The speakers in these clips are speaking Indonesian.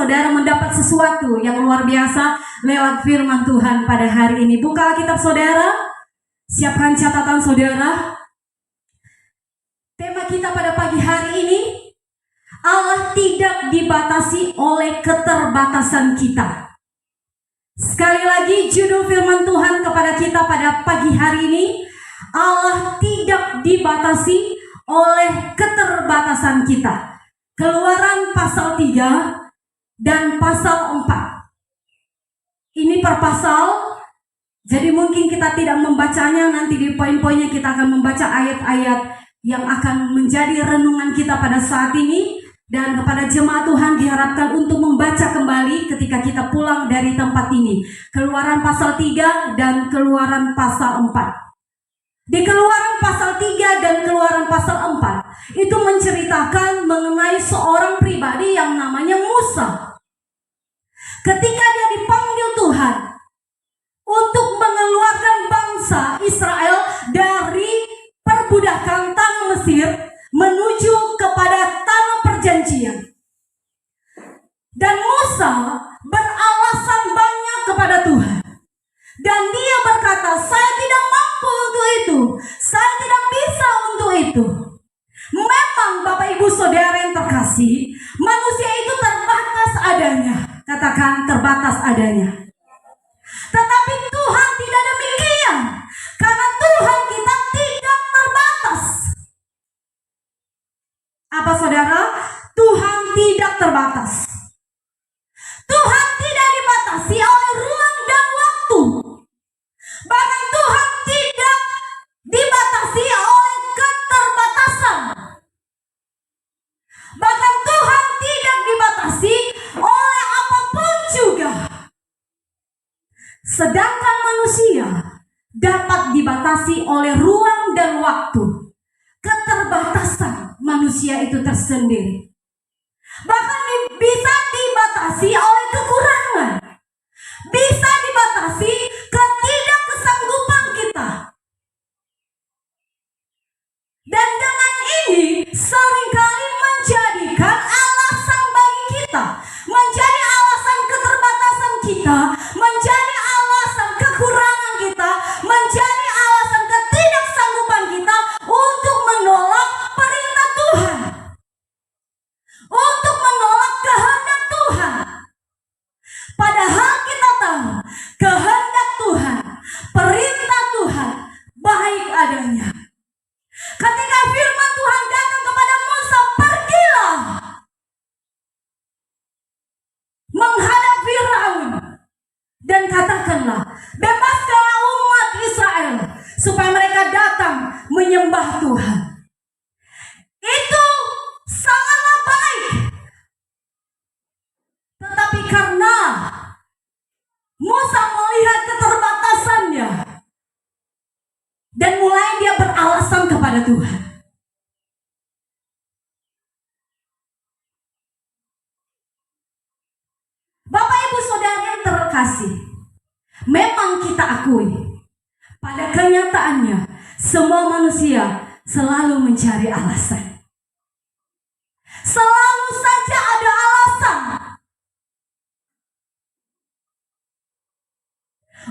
saudara mendapat sesuatu yang luar biasa lewat firman Tuhan pada hari ini. Buka Alkitab saudara, siapkan catatan saudara. Tema kita pada pagi hari ini, Allah tidak dibatasi oleh keterbatasan kita. Sekali lagi judul firman Tuhan kepada kita pada pagi hari ini, Allah tidak dibatasi oleh keterbatasan kita. Keluaran pasal 3 dan pasal 4. Ini per pasal, jadi mungkin kita tidak membacanya, nanti di poin-poinnya kita akan membaca ayat-ayat yang akan menjadi renungan kita pada saat ini. Dan kepada jemaat Tuhan diharapkan untuk membaca kembali ketika kita pulang dari tempat ini. Keluaran pasal 3 dan keluaran pasal 4. Di Keluaran pasal 3 dan Keluaran pasal 4 itu menceritakan mengenai seorang pribadi yang namanya Musa. Ketika dia dipanggil Tuhan untuk mengeluarkan bangsa Israel dari perbudakan tanah Mesir menuju kepada tanah perjanjian. Dan Musa beralasan banyak kepada Tuhan. Dan dia berkata, saya tidak mampu untuk itu. Saya tidak bisa untuk itu. Memang Bapak Ibu Saudara yang terkasih, manusia itu terbatas adanya. Katakan terbatas adanya. Tetapi Tuhan tidak demikian. Karena Tuhan kita tidak terbatas. Apa saudara? Tuhan tidak terbatas. Tuhan tidak dibatasi oleh ruang dan waktu. Bahkan Tuhan tidak dibatasi oleh keterbatasan. Bahkan Tuhan tidak dibatasi oleh apapun juga. Sedangkan manusia dapat dibatasi oleh ruang dan waktu. Keterbatasan manusia itu tersendiri. Bahkan bisa dibatasi oleh kekurangan. Bisa dibatasi ketidaksanggupan kita. Dan dengan ini seringkali menjadikan alasan bagi kita, menjadi alasan keterbatasan kita, menjadi alasan kekurangan kita, menjadi alasan ketidaksanggupan kita untuk menolak perintah Tuhan, untuk menolak kehendak Tuhan. Padahal kita tahu kehendak Tuhan, perintah Tuhan baik adanya. Ketika firman Tuhan datang kepada Musa, pergilah menghadap Firaun dan katakanlah, bebaskanlah umat Israel supaya mereka datang menyembah Tuhan. Itu sangatlah baik. Tetapi karena Musa melihat keterbatasannya dan mulai dia beralasan kepada Tuhan. Bapak Ibu Saudara yang terkasih, memang kita akui pada kenyataannya semua manusia selalu mencari alasan. Selalu saja ada alasan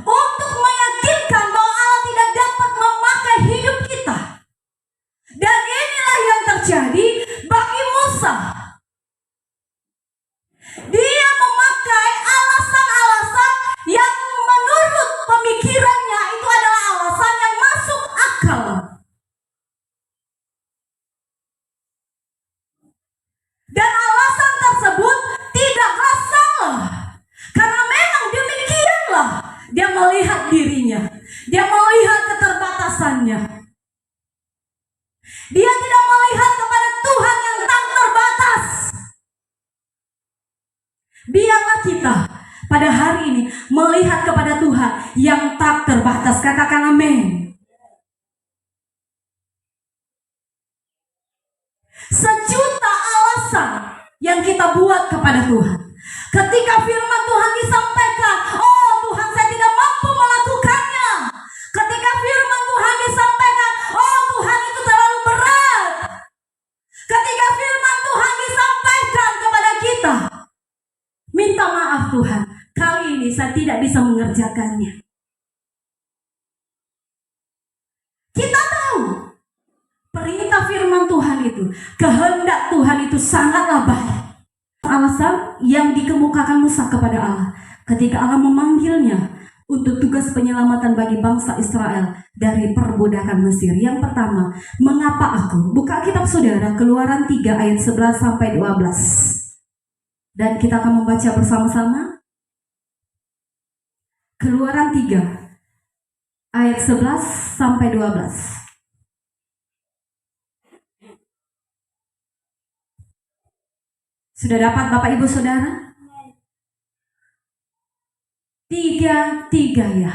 untuk meyakinkan bahwa Allah tidak dapat memakai hidup kita. Dan inilah yang terjadi bagi Musa. Dia memakai alasan-alasan yang menurut pemikirannya itu adalah alasan yang masuk akal. Dan alasan tersebut tidaklah salah. Karena memang demikianlah dia melihat dirinya. Dia melihat keterbatasannya. Dia tidak melihat kepada Tuhan yang tak terbatas. Biarlah kita pada hari ini melihat kepada Tuhan yang tak terbatas. Katakan amin. Sejuta alasan yang kita buat kepada Tuhan. Ketika firman Tuhan disampaikan, oh Tuhan saya tidak mampu melakukannya. Ketika firman Tuhan disampaikan, oh Tuhan itu terlalu berat. Ketika firman Tuhan disampaikan kepada kita, Minta maaf Tuhan, kali ini saya tidak bisa mengerjakannya. Kita tahu perintah firman Tuhan itu, kehendak Tuhan itu sangatlah baik. Alasan yang dikemukakan Musa kepada Allah ketika Allah memanggilnya untuk tugas penyelamatan bagi bangsa Israel dari perbudakan Mesir. Yang pertama, mengapa aku? Buka kitab saudara, Keluaran 3 ayat 11 sampai 12. Dan kita akan membaca bersama-sama. Keluaran 3 ayat 11 sampai 12. Sudah dapat Bapak Ibu Saudara? 3 ya.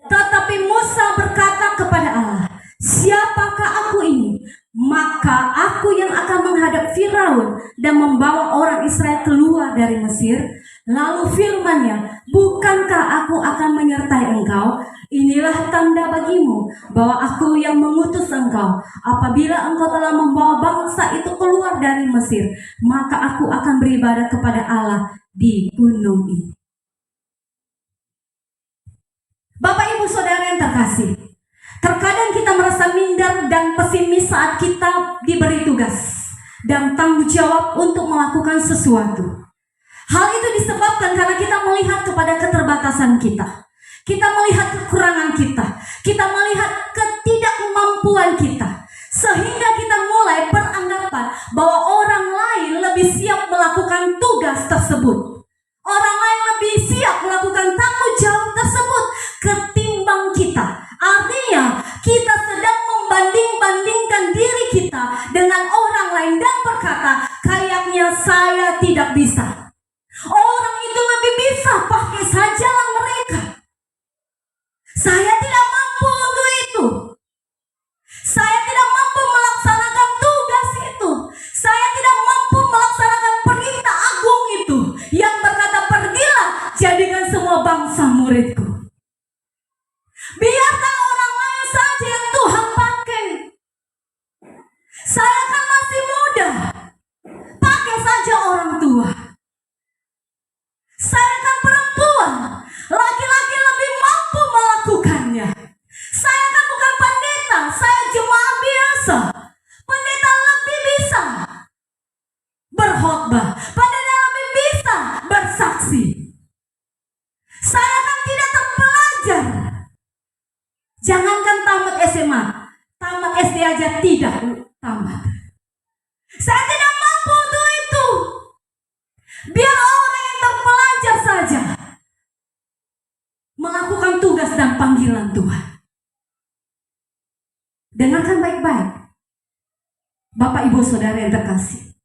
Tetapi Musa berkata kepada Allah, siapakah aku ini? Maka aku yang akan menghadap Firaun dan membawa orang Israel keluar dari Mesir. Lalu firman-Nya, bukankah aku akan menyertai engkau? Inilah tanda bagimu bahwa aku yang mengutus engkau. Apabila engkau telah membawa bangsa itu keluar dari Mesir, maka aku akan beribadah kepada Allah di gunung ini. Bapak Ibu Saudara yang terkasih, terkadang kita merasa minder dan pesimis saat kita diberi tugas dan tanggung jawab untuk melakukan sesuatu. Hal itu disebabkan karena kita melihat kepada keterbatasan kita. Kita melihat kekurangan kita melihat ketidakmampuan kita, sehingga kita mulai beranggapan bahwa orang lain lebih siap melakukan tugas tersebut. Orang lain lebih siap melakukan tanggung jawab tersebut ketimbang kita. Artinya kita sedang membanding-bandingkan diri kita dengan orang lain dan berkata, kayaknya saya tidak bisa. Orang itu lebih bisa, pakai sajalah mereka. Saya tidak mampu untuk itu. Saya tidak mampu melaksanakan tugas itu. Saya tidak mampu melaksanakan perintah agung itu yang berkata, pergilah jadikan semua bangsa muridku. Biarkan orang lain saja yang Tuhan pakai. Saya kan masih muda. Pakai saja orang tua. Saya kan perempuan. Laki-laki lebih mampu melakukannya. Saya kan bukan pendeta. Saya jemaat biasa. Pendeta lebih bisa berkhotbah. Pendeta lebih bisa bersaksi. Saya kan tidak terpelajar. Jangankan tamat SMA, tamat SD aja tidak tamat. Saya tidak mampu untuk itu. Biar orang yang terpelajar saja melakukan tugas dan panggilan Tuhan. Dengarkan baik-baik, Bapak Ibu Saudara yang terkasih.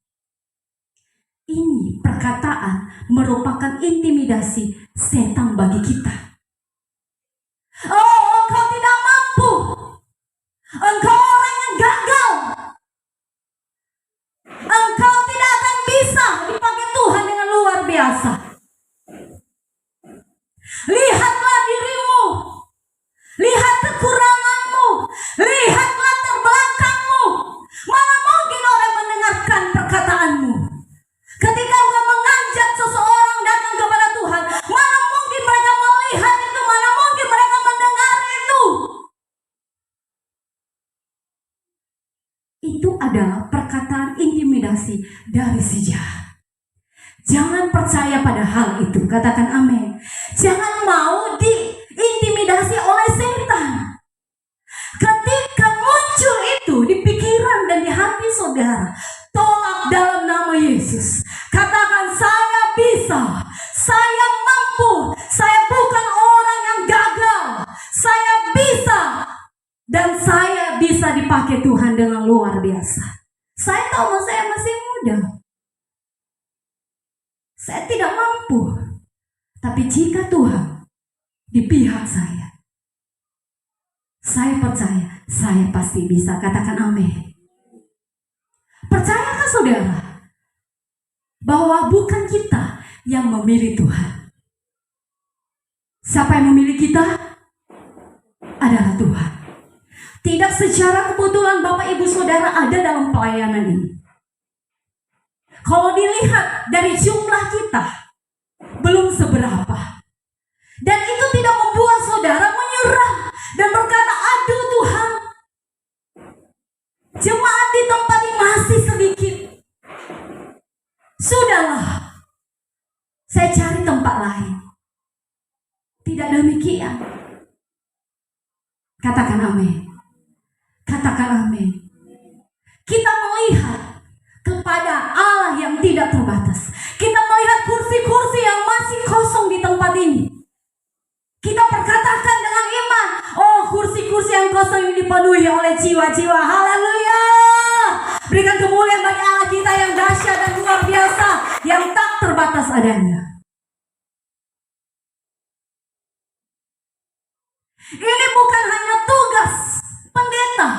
Ini perkataan merupakan intimidasi setan bagi kita. Oh, engkau tidak mampu. Engkau orang yang gagal. Engkau tidak akan bisa dipakai Tuhan dengan luar biasa. Lihatlah dirimu. Lihat kekuranganmu. Lihatlah terbelakangmu. Mana mungkin orang mendengarkan perkataanmu. Ketika engkau mengajak seseorang datang kepada Tuhan, mana mungkin mereka melihat itu, mana mungkin mereka mendengar itu. Itu adalah perkataan intimidasi dari si jahat. Jangan percaya pada hal itu, katakan amin. Jangan mau diintimidasi oleh setan. Ketika muncul itu di pikiran dan di hati saudara, tolak dalam nama Yesus. Katakan, saya bisa, saya mampu, saya bukan orang yang gagal, saya bisa, dan saya bisa dipakai Tuhan dengan luar biasa. Saya tahu saya masih muda, saya tidak mampu, tapi jika Tuhan di pihak saya percaya, saya pasti bisa. Katakan amin. Percayakah saudara bahwa bukan kita yang memilih Tuhan? Siapa yang memilih kita? Adalah Tuhan. Tidak secara kebetulan Bapak Ibu Saudara ada dalam pelayanan ini. Kalau dilihat dari jumlah kita, belum seberapa. Dan itu tidak membuat saudara menyerah dan berkata, aduh Tuhan, jemaat di tempat ini masih sedikit. Sudahlah, saya cari tempat lain. Tidak demikian. Katakan amin. Katakan amin. Kita melihat kepada Allah yang tidak terbatas. Kita melihat kursi-kursi yang masih kosong di tempat ini. Kita perkatakan dengan iman, oh kursi-kursi yang kosong ini dipenuhi oleh jiwa-jiwa. Haleluya. Berikan kemuliaan bagi Allah kita yang dahsyat dan luar biasa, yang tak terbatas adanya. Ini bukan hanya tugas pendeta,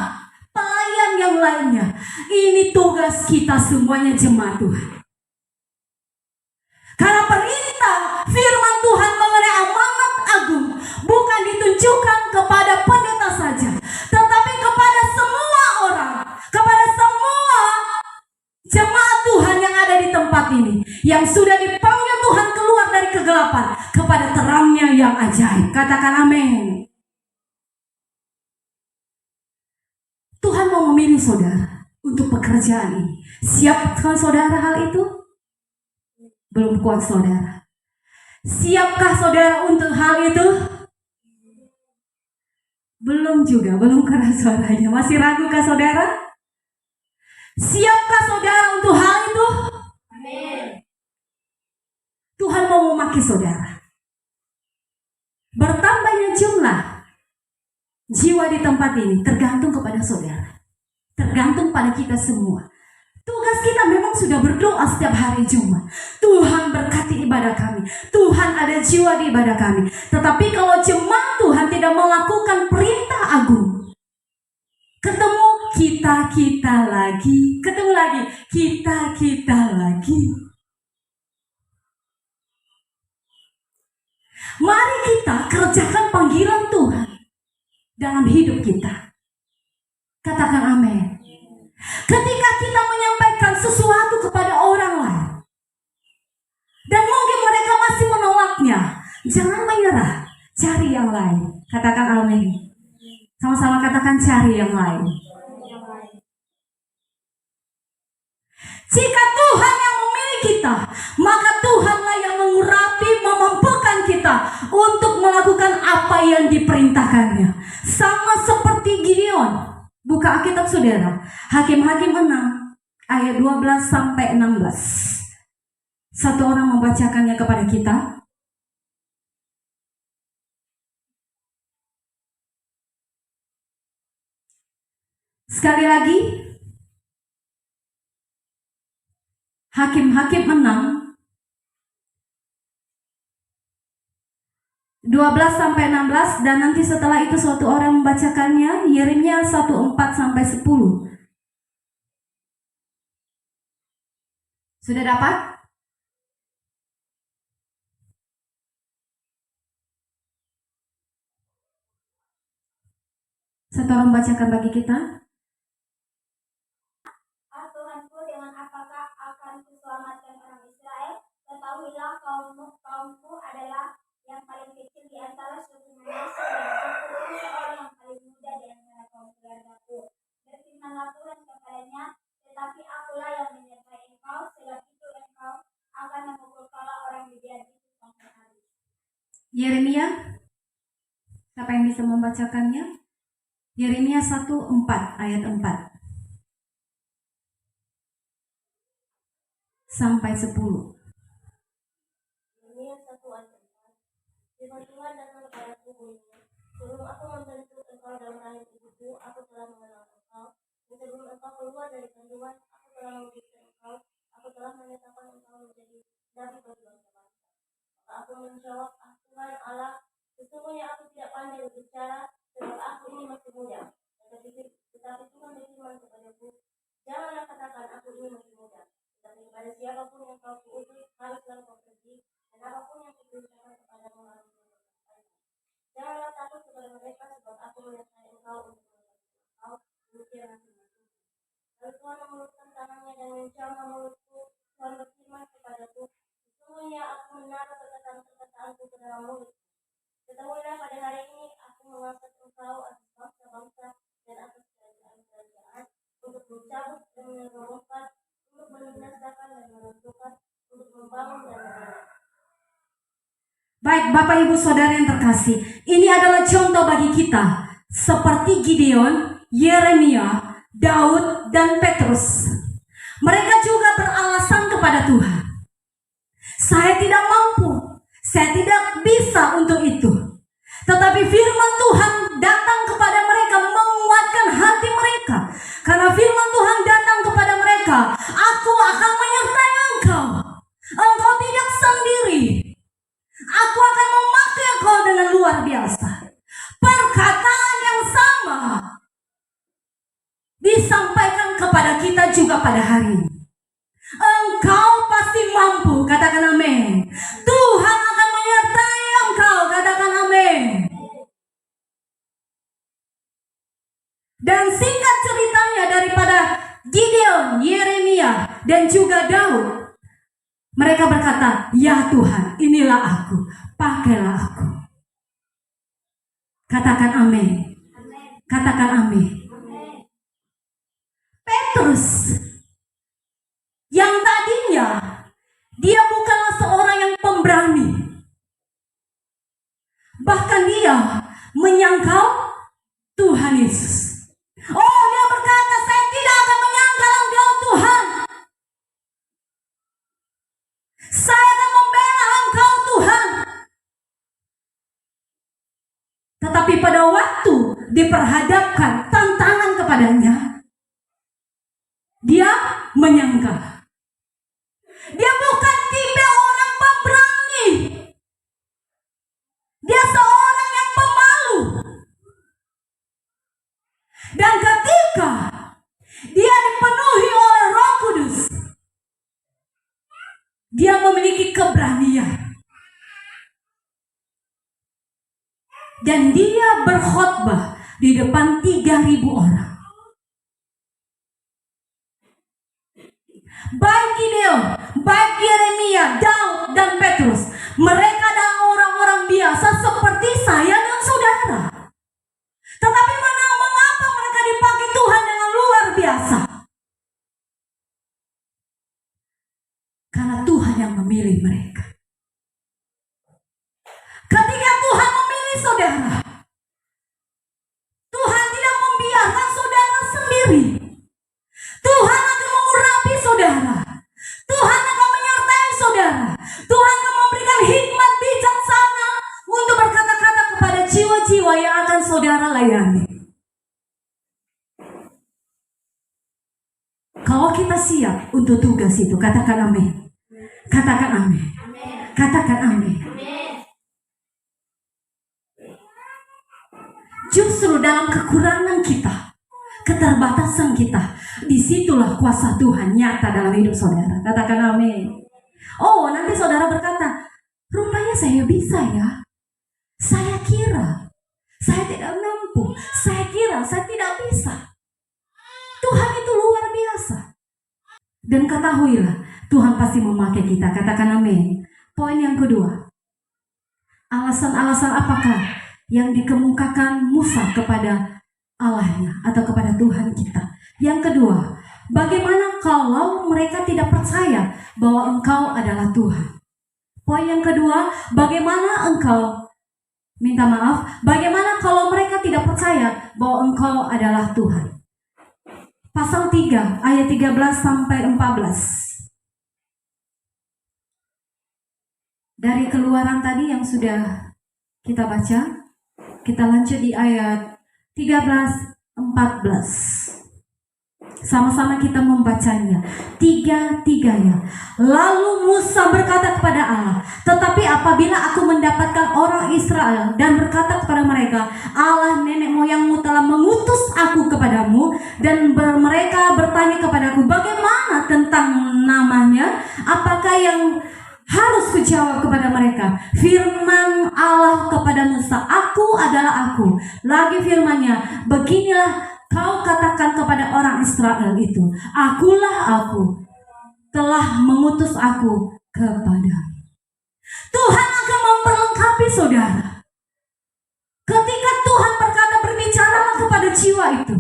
pelayan yang lainnya. Ini tugas kita semuanya jemaat Tuhan. Karena perintah firman Tuhan mengenai amanat agung bukan ditunjukkan kepada pendeta saja, tetapi kepada semua orang, kepada semua jemaat Tuhan yang ada di tempat ini, yang sudah dipanggil Tuhan keluar dari kegelapan kepada terangnya yang ajaib. Katakan amin. Tuhan mau memilih saudara untuk pekerjaan ini. Siapkah saudara hal itu? Belum kuat saudara. Siapkah saudara untuk hal itu? Belum juga, belum keras suaranya. Masih ragukah saudara? Siapkah saudara untuk hal itu? Amin. Tuhan mau memakai saudara. Bertambahnya jumlah jiwa di tempat ini tergantung kepada saudara. Tergantung pada kita semua. Tugas kita memang sudah berdoa setiap hari Jumat. Tuhan berkati ibadah kami. Tuhan ada jiwa di ibadah kami. Tetapi kalau jemaat Tuhan tidak melakukan perintah agung, ketemu kita lagi. Ketemu lagi kita lagi. Mari kita kerjakan panggilan Tuhan dalam hidup kita. Katakan amin. Ketika kita menyampaikan sesuatu kepada orang lain dan mungkin mereka masih menolaknya, jangan menyerah, cari yang lain. Katakan amin. Sama-sama katakan cari yang lain. Jika Tuhan yang memilih kita, maka Tuhanlah yang mengurapi, memampukan kita untuk melakukan apa yang diperintahkannya. Sama seperti Gideon. Buka Alkitab saudara, Hakim-Hakim 6 ayat 12 sampai 16. Satu orang membacakannya kepada kita. Sekali lagi, Hakim-Hakim 6 12 sampai 16, dan nanti setelah itu suatu orang membacakannya, Yeremia 1:4 sampai 10. Sudah dapat? Satu orang membacakan bagi kita. Tuhanku, dengan apakah akan kuselamatkan orang Israel? Ketahuilah kaumku adalah yang paling kecil di antara suku Manase, dan aku ini seorang yang paling muda di antara kaum keluargaku. Berfirmanlah Tuhan kepadanya, tetapi akulah yang menyertai engkau, sebab itu engkau akan memukul kepala orang Midian itu sampai habis. Yeremia, siapa yang bisa membacakannya? Yeremia 1:4 ayat 4 sampai 10. Yeremia 1 ayat 4. Firman Tuhan datang kepadaku bunyinya, sebelum aku membentuk engkau dalam rahim ibuku, aku telah mengenal engkau. Dan sebelum engkau keluar dari kandungan, aku telah memberikan engkau. Aku telah menetapkan engkau menjadi nabi bagi bangsa-bangsa. Maka aku menjawab, Tuhan Allah, sesungguhnya aku tidak pandai berbicara, sebab aku ini masih muda. Tetapi Tuhan berfirman kepadaku, janganlah katakan aku ini masih muda. Tetapi kepada siapapun yang kau kuutus, haruslah kau pergi, dan apapun yang kuperintahkan kepadamu harus kau lakukan. Janganlah takut kepada mereka, sebab aku menyertai engkau untuk membantu engkau. Demikianlah firman Tuhan. Lalu Tuhan memulutkan tangannya dan menjamah mulutku. Tuhan berfirman kepadaku, sesungguhnya aku menaruh perkataan-perkataanku ke dalam mulut. Ketahuilah pada hari ini aku mengangkat engkau atas bangsa-bangsa dan atas kerajaan-kerajaan untuk mencabut dan merobohkan, untuk membinasakan dan meruntuhkan, untuk membangun dan memelihara. Baik Bapak Ibu Saudara yang terkasih, ini adalah contoh bagi kita seperti Gideon, Yeremia, Daud, dan Petrus. Mereka juga beralasan kepada Tuhan. Saya tidak mampu, saya tidak bisa untuk itu. Tetapi firman Tuhan datang kepada mereka, menguatkan hati mereka. Karena firman Tuhan datang kepada mereka, aku akan menyertai engkau. Engkau tidak sendiri. Aku akan memakai engkau dengan luar biasa. Perkataan yang sama disampaikan kepada kita juga pada hari ini. Engkau pasti mampu, katakan amin. Tuhan akan menyertai engkau, katakan amin. Dan singkat ceritanya daripada Gideon, Yeremia, dan juga Daud, mereka berkata, ya Tuhan, inilah aku, pakailah aku. Katakan amin. Katakan amin. Petrus yang tadinya dia bukanlah seorang yang pemberani, bahkan dia menyangkal Tuhan Yesus. Oh, dia berkata, saya tidak akan menyangkal engkau Tuhan. Saya akan membela engkau Tuhan. Tetapi pada waktu diperhadapkan tantangan kepadanya, dia menyangkal. Dia bukan tipe orang pemberani. Dia seorang yang pemalu. Dan ketika dia dipenuhi oleh Roh Kudus, dia memiliki keberanian. Dan dia berkhotbah di depan 3.000 orang. Baik Gideon, baik Yeremia, Daud, dan Petrus, mereka adalah orang-orang biasa seperti saya dan saudara. Tetapi mengapa mereka dipakai Tuhan dengan luar biasa? Karena Tuhan yang memilih mereka. Ketika Tuhan memilih saudara, Tuhan tidak membiarkan saudara sendiri. Tuhan akan mengurapi saudara. Tuhan akan menyertai saudara. Tuhan akan memberikan hikmat bijaksana untuk berkata-kata kepada jiwa-jiwa yang akan saudara layani. Kalau kita siap untuk tugas itu, katakan amin. Katakan amin. Katakan amin. Justru dalam kekurangan kita, keterbatasan kita, disitulah kuasa Tuhan nyata dalam hidup saudara. Katakan amin. Oh, nanti saudara berkata, rupanya saya bisa ya. Saya kira saya tidak mampu. Saya kira saya tidak bisa. Tuhan itu luar biasa. Dan ketahuilah, Tuhan pasti memakai kita. Katakan amin. Poin yang kedua, alasan-alasan apakah yang dikemukakan Musa kepada Allahnya atau kepada Tuhan kita? Yang kedua, bagaimana kalau mereka tidak percaya bahwa engkau adalah Tuhan? Poin yang kedua, bagaimana engkau, bagaimana kalau mereka tidak percaya bahwa engkau adalah Tuhan? Pasal 3 ayat 13 sampai 14. Dari Keluaran tadi yang sudah kita baca, kita lanjut di ayat 13-14. Sama-sama kita membacanya. Tiga-tiganya. Lalu Musa berkata kepada Allah, tetapi apabila aku mendapatkan orang Israel dan berkata kepada mereka, Allah nenek moyangmu telah mengutus aku kepadamu, dan mereka bertanya kepadaku, bagaimana tentang namanya? Apakah yang harus kujawab kepada mereka? Firman Allah kepada Musa, aku adalah aku. Lagi firmannya, beginilah kau katakan kepada orang Israel itu, akulah aku, telah mengutus aku kepadamu. saudara, ketika Tuhan berkata berbicaralah kepada jiwa itu,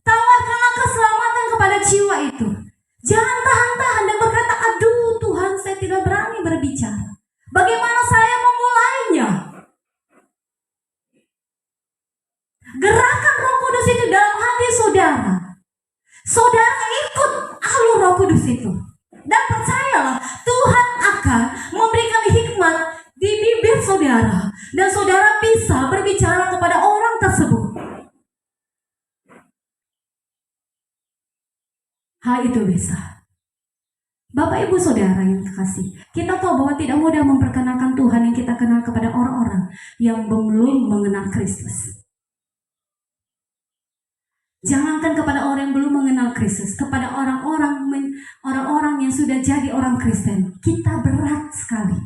tawarkanlah keselamatan kepada jiwa itu. Jangan tahan-tahan dan berkata, aduh Tuhan, saya tidak berani berbicara. Bagaimana saya memulainya? Gerakan Roh Kudus itu dalam hati saudara. Saudara ikut alur Roh Kudus itu. Dan percayalah, Tuhan akan memberikan hikmat di bibir saudara. Dan saudara bisa berbicara kepada orang tersebut. Hal itu bisa. Bapak Ibu Saudara yang kekasih, kita tahu bahwa tidak mudah memperkenalkan Tuhan yang kita kenal kepada orang-orang yang belum mengenal Kristus. Jangankan kepada orang yang belum mengenal Kristus, kepada orang-orang yang sudah jadi orang Kristen, kita berat sekali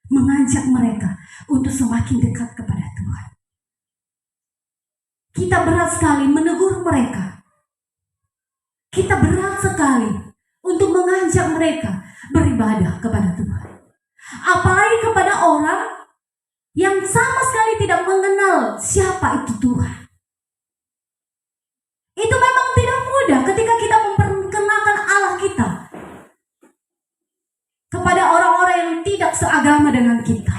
mengajak mereka untuk semakin dekat kepada Tuhan. Kita berat sekali menegur mereka. Kita berat sekali untuk mengajak mereka beribadah kepada Tuhan. Apalagi kepada orang yang sama sekali tidak mengenal siapa itu Tuhan. Itu memang tidak mudah ketika kita memperkenalkan Allah kita kepada orang-orang yang tidak seagama dengan kita.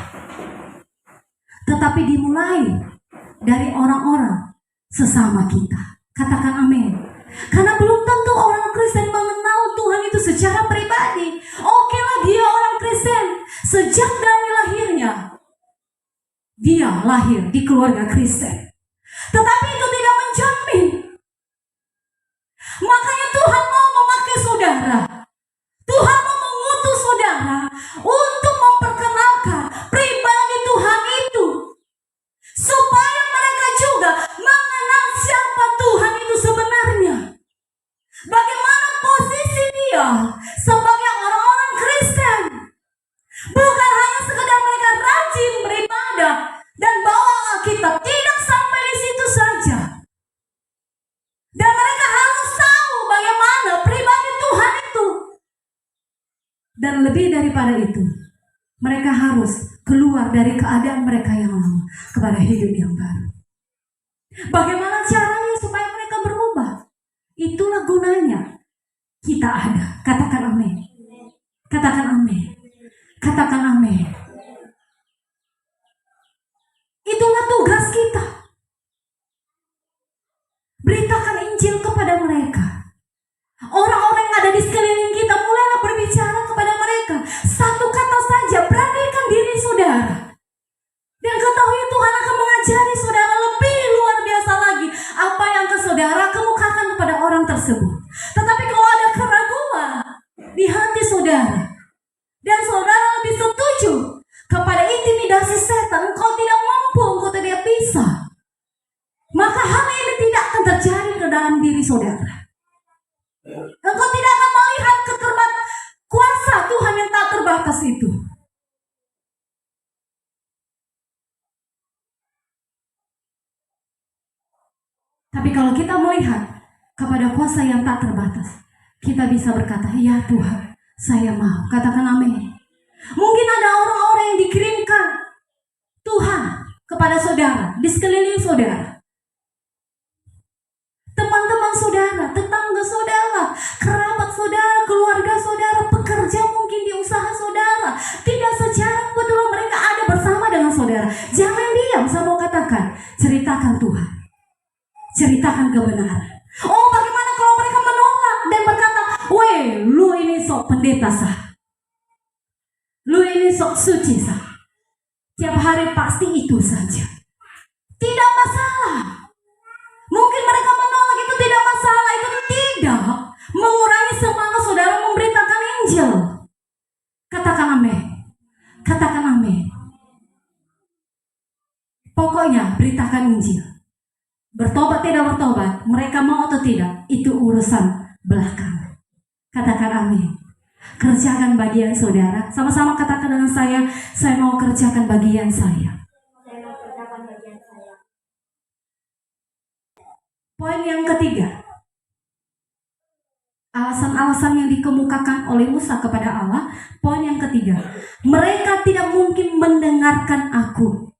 Tetapi dimulai dari orang-orang sesama kita. Katakan amin. Karena belum tentu orang Kristen mengenal Tuhan itu secara pribadi. Oke lah, dia orang Kristen. Sejak dari lahirnya, dia lahir di keluarga Kristen. Tetapi itu tidak menjamin. Makanya Tuhan mau memakai saudara. Tuhan mau mengutus saudara untuk memperkenalkan pribadi Tuhan itu. Supaya mereka juga mengenal siapa Tuhan itu sebenarnya. Bagaimana posisi dia sebagai orang-orang Kristen. Bukan hanya sekedar mereka rajin beribadah dan bawa Alkitab. Tidak sampai di situ saja. Dan mereka harus tahu bagaimana pribadi Tuhan itu. Dan lebih daripada itu, mereka harus keluar dari keadaan mereka yang lama kepada hidup yang baru. Bagaimana caranya supaya mereka berubah? Itulah gunanya kita ada. Katakan amin. Katakan amin. Katakan amin. Itulah tugas kita. Beritakan Injil kepada mereka. Orang-orang yang ada di sekeliling kita, mulailah berbicara kepada mereka. Satu kata saja, beranikan diri saudara. Dan ketahui Tuhan akan mengajari saudara lebih luar biasa lagi apa yang saudara kemukakan kepada orang tersebut. Tetapi kalau ada keraguan di hati saudara, dan saudara lebih setuju kepada intimidasi setan, engkau tidak mampu, engkau tidak bisa, maka hal ini tidak akan terjadi ke dalam diri saudara. Engkau tidak akan melihat kuasa Tuhan yang tak terbatas itu. Tapi kalau kita melihat kepada kuasa yang tak terbatas, kita bisa berkata, ya Tuhan, saya mau. Katakan amin. Mungkin ada orang-orang yang dikirimkan Tuhan kepada saudara, di sekeliling saudara. Teman-teman saudara, tetangga saudara, kerabat saudara, keluarga saudara, pekerja mungkin di usaha saudara. Tidak secara kebetulan mereka ada bersama dengan saudara. Jangan diam, saya mau katakan, ceritakan Tuhan. Ceritakan kebenaran. Oh, bagaimana kalau mereka menolak dan berkata, weh, lu ini sok pendeta sah. Lu ini sok suci sah. Tiap hari pasti itu saja. Tidak masalah. Mungkin mereka menolak, itu tidak masalah. Itu tidak mengurangi semangat saudara memberitakan Injil. Katakan amin. Katakan amin. Pokoknya beritakan Injil. Bertobat tidak bertobat, mereka mau atau tidak, itu urusan belakang. Katakan amin. Kerjakan bagian saudara. Sama-sama katakan dengan saya mau kerjakan bagian saya. Saya mau kerjakan bagian saya. Poin yang ketiga. Alasan-alasan yang dikemukakan oleh Musa kepada Allah. Poin yang ketiga. Mereka tidak mendengarkan aku.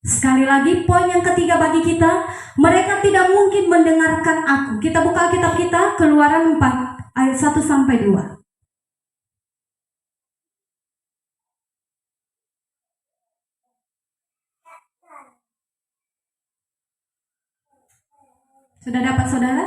Sekali lagi, poin yang ketiga bagi kita, mereka tidak mungkin mendengarkan aku. Kita buka kitab kita, Keluaran 4 ayat 1 sampai 2. Sudah dapat, saudara?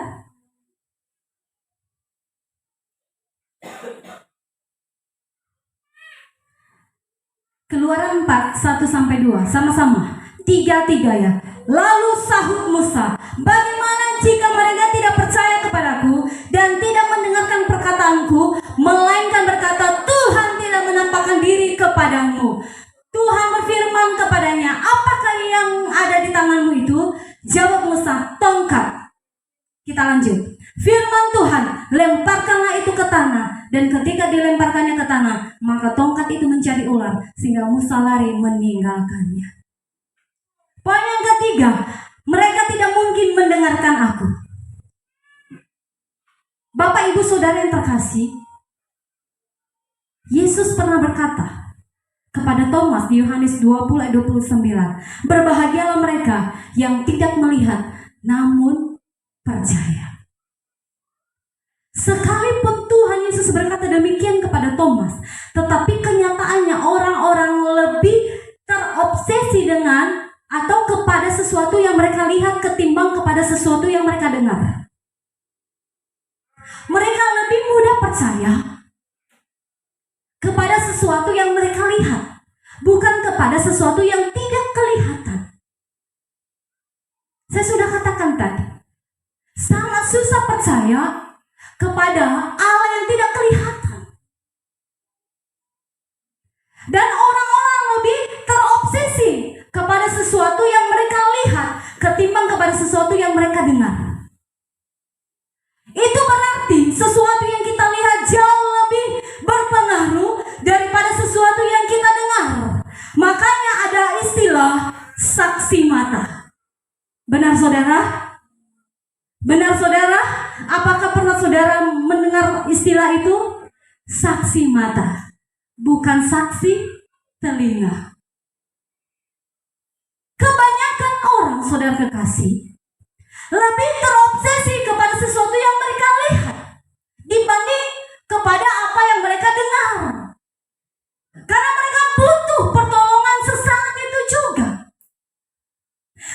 Keluaran 4 1 sampai 2, sama-sama. 3 ya. Lalu sahut Musa, bagaimana jika mereka tidak percaya kepadaku dan tidak mendengarkan perkataanku, melainkan berkata, Tuhan tidak menampakkan diri kepadamu. Tuhan berfirman kepadanya, apakah yang ada di tanganmu itu? Jawab Musa, tongkat. Kita lanjut. Firman Tuhan, lemparkanlah itu ke tanah. Dan ketika dilemparkannya ke tanah, maka tongkat itu menjadi ular, sehingga Musa lari meninggalkannya. Poin yang ketiga, mereka tidak mungkin mendengarkan aku. Bapak, Ibu, Saudara yang terkasih, Yesus pernah berkata kepada Thomas di Yohanes 20 ayat 29, berbahagialah mereka yang tidak melihat namun percaya. Sekalipun Tuhan Yesus berkata demikian kepada Thomas, tetapi kenyataannya orang-orang lebih terobsesi dengan atau kepada sesuatu yang mereka lihat ketimbang kepada sesuatu yang mereka dengar. Mereka lebih mudah percaya kepada sesuatu yang mereka lihat, bukan kepada sesuatu yang tidak kelihatan. Saya sudah katakan tadi, sangat susah percaya kepada Allah yang tidak kelihatan. Dan orang-orang lebih terobsesi kepada sesuatu yang mereka lihat ketimbang kepada sesuatu yang mereka dengar. Itu berarti sesuatu yang kita lihat jauh lebih berpengaruh daripada sesuatu yang kita dengar. Makanya ada istilah saksi mata. Benar, saudara? Benar, saudara? Apakah pernah saudara mendengar istilah itu? Saksi mata, bukan saksi telinga. Kebanyakan orang, saudara kekasih, lebih terobsesi kepada sesuatu yang mereka lihat dibanding kepada apa yang mereka dengar. Karena mereka butuh pertolongan sesaat itu juga.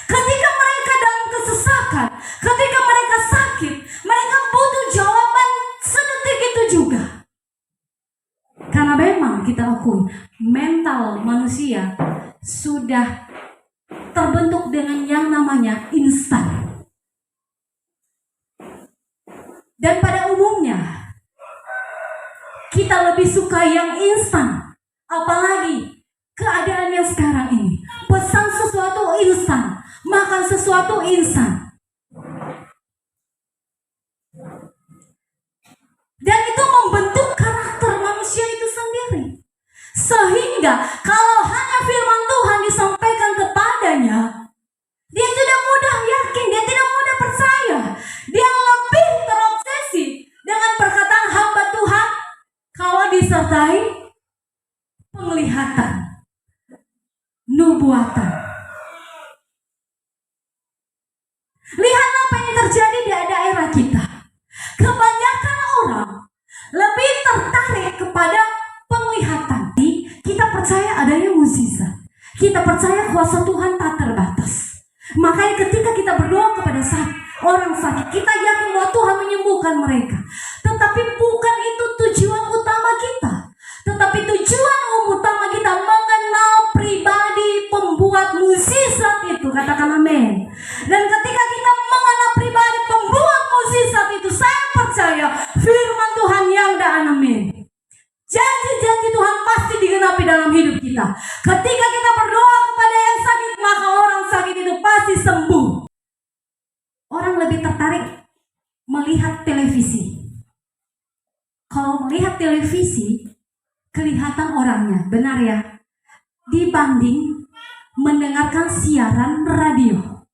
Ketika mereka dalam kesesakan, ketika mereka sakit, mereka butuh jawaban sedetik itu juga. Karena memang kita akui, mental manusia sudah terbentuk dengan yang namanya instan. Dan pada umumnya, kita lebih suka yang instan. Apalagi keadaan yang sekarang ini, pesan sesuatu instan, makan sesuatu instan. Dan itu membentuk karakter manusia itu sendiri. Sehingga kalau hanya firman Tuhan disampaikan kepadanya, dia tidak mudah yakin, dia tidak mudah percaya. Dia lebih terobsesi dengan perkataan hamba Tuhan kalau disertai penglihatan, nubuatan. Lihat apa yang terjadi di daerah kita. Kebanyakan orang lebih tertarik kepada penglihatan. Kita percaya adanya mukjizat. Kita percaya kuasa Tuhan tak terbatas. Makanya ketika kita berdoa kepada orang sakit, kita yakin bahwa Tuhan menyembuhkan mereka. Tetapi bukan itu tujuan utama kita. Tetapi tujuan utama kita mengenal pribadi pembuat mukjizat itu. Katakan amin. Dan ketika kita mengenal pribadi pembuat mukjizat itu, saya percaya firman Tuhan yang dan amin. Janji-janji Tuhan pasti digenapi dalam hidup kita. Ketika kita berdoa kepada yang sakit, maka orang sakit itu pasti sembuh. Orang lebih tertarik melihat televisi. Kalau melihat televisi, kelihatan orangnya, benar ya? Dibanding mendengarkan siaran radio.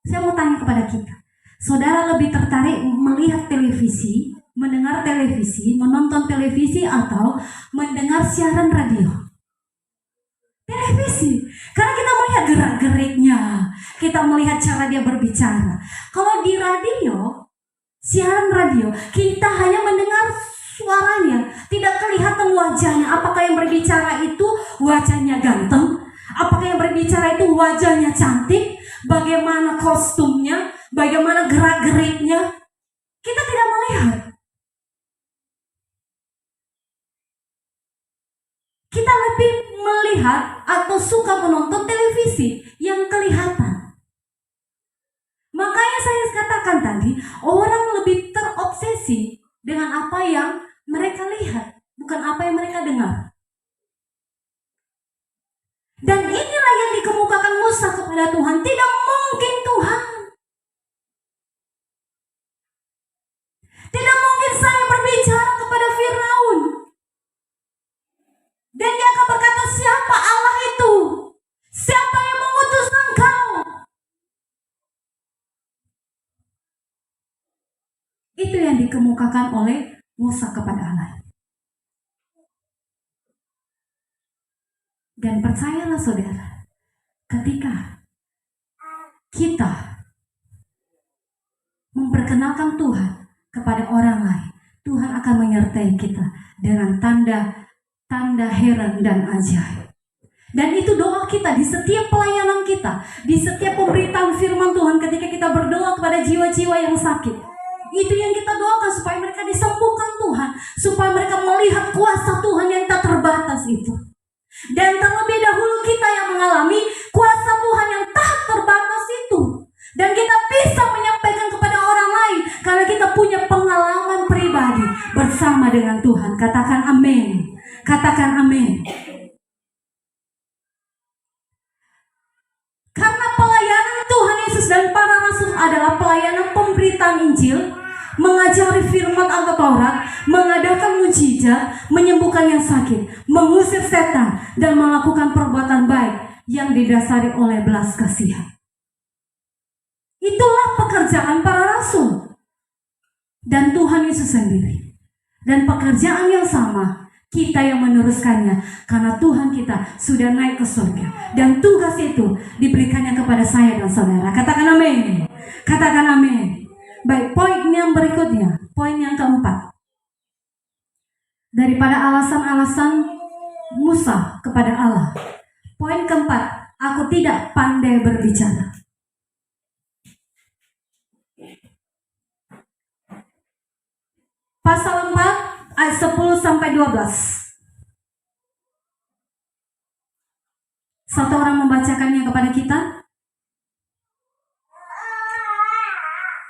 Saya mau tanya kepada kita, saudara lebih tertarik melihat televisi, mendengar televisi, menonton televisi, atau mendengar siaran radio? Televisi. Karena kita melihat gerak-geriknya, kita melihat cara dia berbicara. Kalau di radio, siaran radio, kita hanya mendengar suaranya, tidak kelihatan wajahnya. Apakah yang berbicara itu wajahnya ganteng? Apakah yang berbicara itu wajahnya cantik? Bagaimana kostumnya? Bagaimana gerak-geriknya? Kita tidak melihat. Kita lebih melihat atau suka menonton televisi yang kelihatan. Makanya saya katakan tadi, orang lebih terobsesi dengan apa yang mereka lihat, bukan apa yang mereka dengar. Dan inilah yang dikemukakan Musa kepada Tuhan. Tidak mungkin Tuhan. Tidak mungkin saya berbicara kepada Firaun. Dan dia akan berkata, siapa Allah itu? Siapa yang mengutus engkau? Itu yang dikemukakan oleh Musa kepada Allah. Dan percayalah saudara, ketika kita memperkenalkan Tuhan kepada orang lain, Tuhan akan menyertai kita dengan tanda heran dan ajaib. Dan itu doa kita di setiap pelayanan kita, di setiap pemberitaan firman Tuhan, ketika kita berdoa kepada jiwa-jiwa yang sakit. Itu yang kita doakan, supaya mereka disembuhkan Tuhan, supaya mereka melihat kuasa Tuhan yang tak terbatas itu. Dan terlebih dahulu kita yang mengalami kuasa Tuhan yang tak terbatas itu. Dan kita bisa menyampaikan kepada orang lain, karena kita punya pengalaman pribadi bersama dengan Tuhan. Katakan amin. Katakan amin. Karena pelayanan Tuhan Yesus dan para rasul adalah pelayanan pemberitaan Injil, mengajari firman Taurat, mengadakan mujizat, menyembuhkan yang sakit, mengusir setan, dan melakukan perbuatan baik yang didasari oleh belas kasihan. Itulah pekerjaan para rasul dan Tuhan Yesus sendiri. Dan pekerjaan yang sama, kita yang meneruskannya, karena Tuhan kita sudah naik ke surga. Dan tugas itu diberikannya kepada saya dan saudara. Katakan amin. Katakan amin. Baik, poin yang berikutnya, poin yang keempat. Daripada alasan-alasan Musa kepada Allah, poin keempat, aku tidak pandai berbicara. Pasal 4 ayat 10 sampai 12. Satu orang membacakannya kepada kita.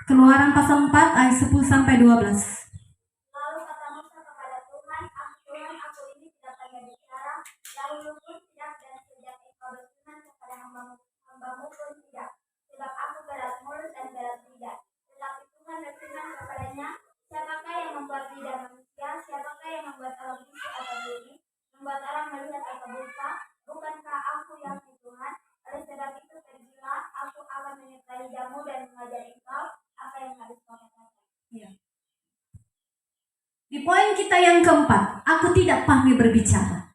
Keluaran pasal 4 ayat 10 sampai 12. Lalu kata Musa kepada Tuhan, Tuhan, aku ini tidak pandai bicara, lalu pun tidak, dan sejak engkau berkenan kepada hambamu pun tidak, sebab aku berat mulut dan berat lidah. Tetapi Tuhan berkenan kepadanya, siapakah yang membuat lidah manusia, siapakah yang membuat orang bisu atau tuli, membuat orang melihat atau buta, bukankah aku yang si Tuhan? Oleh sebab itu pergilah, aku akan menyertai lidahmu dan mengajari engkau apa yang harus kau katakan. Ya. Di poin kita yang keempat, aku tidak pandai berbicara.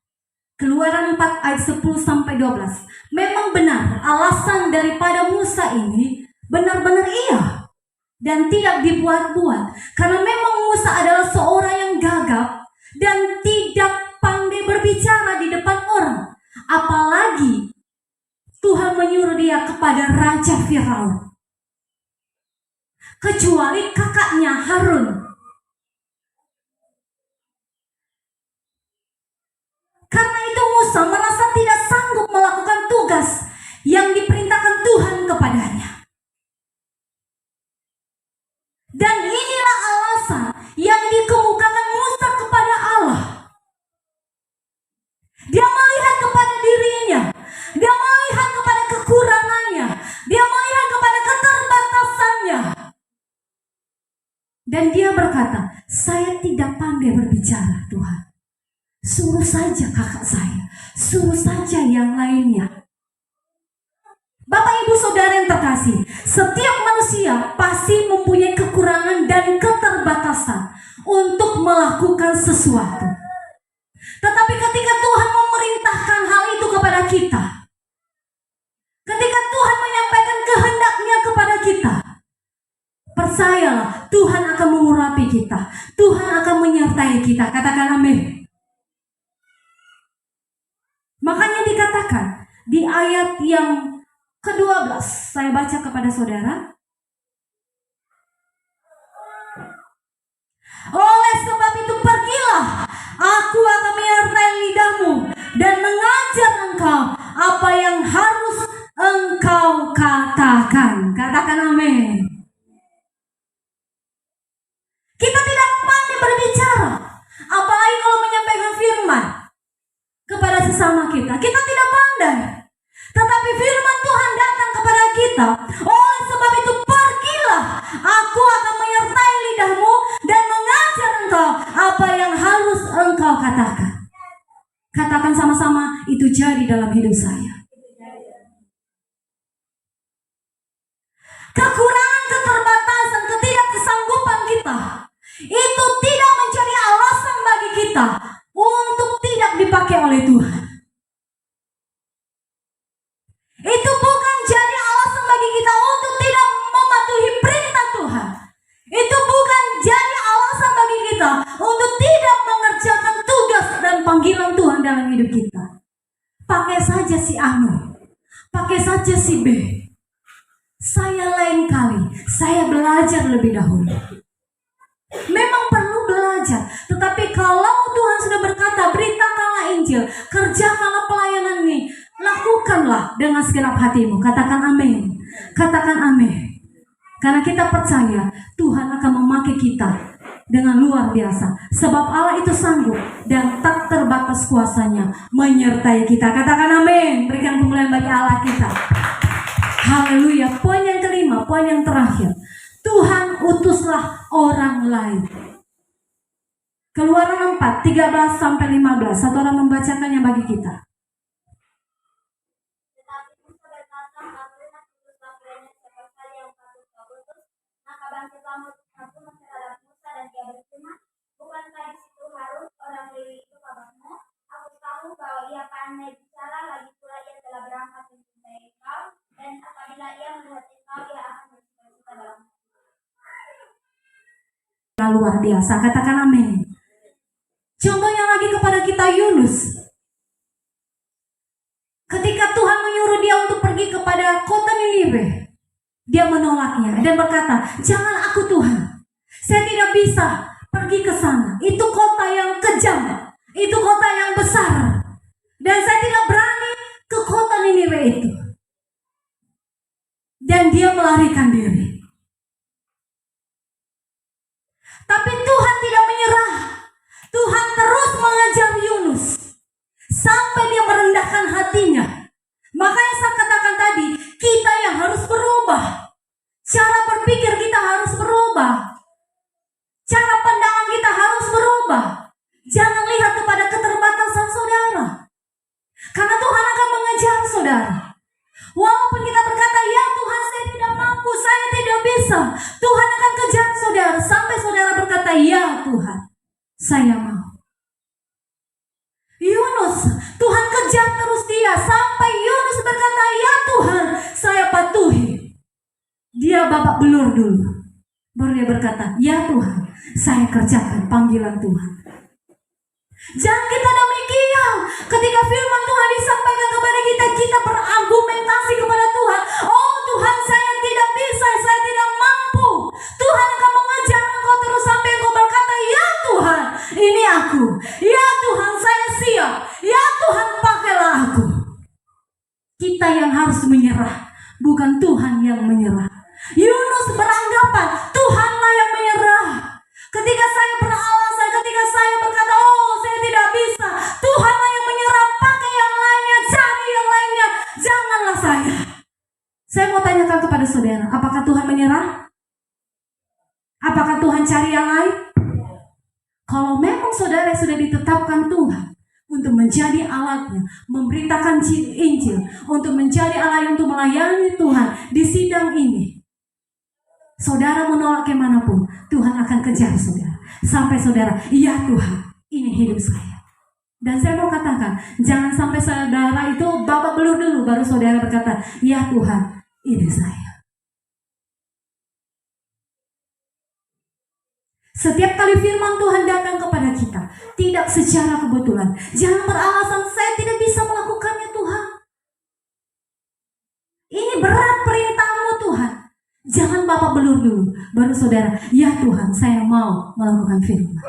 Keluaran 4 ayat 10 sampai 12. Memang benar, alasan daripada Musa ini benar-benar iya dan tidak dibuat-buat. Karena memang Musa adalah seorang yang gagap dan tidak pandai berbicara di depan orang. Apalagi Tuhan menyuruh dia kepada Raja Firaun. Kecuali kakaknya Harun. Karena itu Musa merasa tidak sanggup melakukan tugas yang diperintahkan Tuhan kepadanya. Dan inilah alasan yang dikemukakan Musa kepada Allah. Dia melihat kepada dirinya, dia melihat kepada kekurangannya, dia melihat kepada keterbatasannya. Dan dia berkata, saya tidak pandai berbicara Tuhan. Suruh saja kakak saya, suruh saja yang lainnya. Bapak ibu saudara yang terkasih, setiap manusia pasti mempunyai kekurangan dan keterbatasan. untuk melakukan sesuatu. Tetapi ketika Tuhan memerintahkan hal itu kepada kita, ketika Tuhan menyampaikan kehendak-Nya kepada kita, percayalah Tuhan akan mengurapi kita, Tuhan akan menyertai kita. Katakan amin. Makanya dikatakan di ayat yang ke-12, saya baca kepada saudara. Oleh sebab itu pergilah, aku akan menyertai lidahmu dan mengajar engkau apa yang harus engkau katakan. Katakan amin. Kita tidak pandai berbicara, apalagi kalau menyampaikan firman kepada sesama kita. Kita tidak pandai. Tetapi firman Tuhan datang kepada kita. Oleh sebab itu pergilah, aku akan menyertai lidahmu dan mengajar engkau apa yang harus engkau katakan. Katakan sama-sama, itu jadi dalam hidup saya. Kekurangan, keterbatasan, ketidaksanggupan kita itu tidak menjadi alasan bagi kita untuk tidak dipakai oleh Tuhan. Itu bukan jadi alasan bagi kita untuk tidak mematuhi perintah Tuhan. Itu bukan jadi alasan bagi kita untuk tidak mengerjakan tugas dan panggilan Tuhan dalam hidup kita. Pakai saja si Anu, pakai saja si B. Saya lain kali, saya belajar lebih dahulu. Memang perlu belajar, tetapi kalau Tuhan sudah berkata, beritakanlah Injil, kerjakanlah pelayanan ini, lakukanlah dengan segenap hatimu. Katakan amin. Katakan amin. Karena kita percaya Tuhan akan memakai kita dengan luar biasa. Sebab Allah itu sanggup dan tak terbatas kuasanya menyertai kita. Katakan amin. Berikan kemuliaan bagi Allah kita. Haleluya. Poin yang kelima, poin yang terakhir. Tuhan utuslah orang lain. Keluaran 4, 13-15. Satu orang membacakannya bagi kita. Tetapi Musa berkata, apabila utuslah kepadanya siapa saja yang patut kau utus, maka bangkitlah aku terhadap Musa dan dia berfirman, bukankah di situ Harun orang Lewi itu kabarmu? Aku tahu bahwa ia pandai bicara, lagi pula ia telah berangkat mencintai engkau, dan apabila ia melihat engkau, ia akan bersuka-suka dalam luar biasa. Katakan amin. Contohnya lagi kepada kita Yunus. Ketika Tuhan menyuruh dia untuk pergi kepada kota Niniwe, dia menolaknya dan berkata, jangan aku Tuhan, saya tidak bisa pergi ke sana. Itu kota yang kejam, itu kota yang besar, dan saya tidak berani ke kota Niniwe itu. Dan dia melarikan diri. Tapi Tuhan tidak menyerah. Tuhan terus mengejar Yunus sampai dia merendahkan hatinya. Makanya saya katakan tadi, kita yang harus berubah. Cara berpikir kita harus berubah. Cara pandangan kita harus berubah. Jangan lihat kepada keterbatasan saudara. Karena Tuhan akan mengejar saudara. Walaupun kita berkata, ya Tuhan saya tidak mampu, saya tidak bisa, Tuhan akan kejar saudara sampai saudara berkata, ya Tuhan, saya mau. Yunus, Tuhan kejar terus dia sampai Yunus berkata, ya Tuhan, saya patuhi. Dia babak belur dulu. Baru dia berkata, ya Tuhan, saya kerjakan panggilan Tuhan. Jangan kita demikian. Ketika firman Tuhan disampaikan kepada kita, kita berargumentasi kepada Tuhan. Oh Tuhan, saya tidak bisa, saya tidak mampu. Tuhan akan mengejar engkau terus sampai engkau berkata, ya Tuhan, ini aku. Ya Tuhan, saya siap. Ya Tuhan, pakailah aku. Kita yang harus menyerah, bukan Tuhan yang menyerah. Yunus beranggapan Tuhanlah yang menyerah. Ketika saya beralasan, ketika saya berkata, oh saya tidak bisa, Tuhanlah yang menyerah, pakai yang lainnya, cari yang lainnya, janganlah saya. Saya mau tanyakan kepada saudara, apakah Tuhan menyerah? Apakah Tuhan cari yang lain? Kalau memang saudara sudah ditetapkan Tuhan untuk menjadi alatnya, memberitakan Injil, untuk menjadi alat untuk melayani Tuhan di sidang ini, saudara menolak kemanapun, Tuhan akan kejar saudara. Sampai saudara, ya Tuhan, ini hidup saya. Dan saya mau katakan, jangan sampai saudara itu babak belur dulu, baru saudara berkata, ya Tuhan, ini saya. Setiap kali firman Tuhan datang kepada kita, tidak secara kebetulan. Jangan beralasan, saya tidak bisa melakukannya Tuhan. Ini berat perintahmu Tuhan. Jangan babak belur dulu, baru saudara, ya Tuhan, saya mau melakukan firman.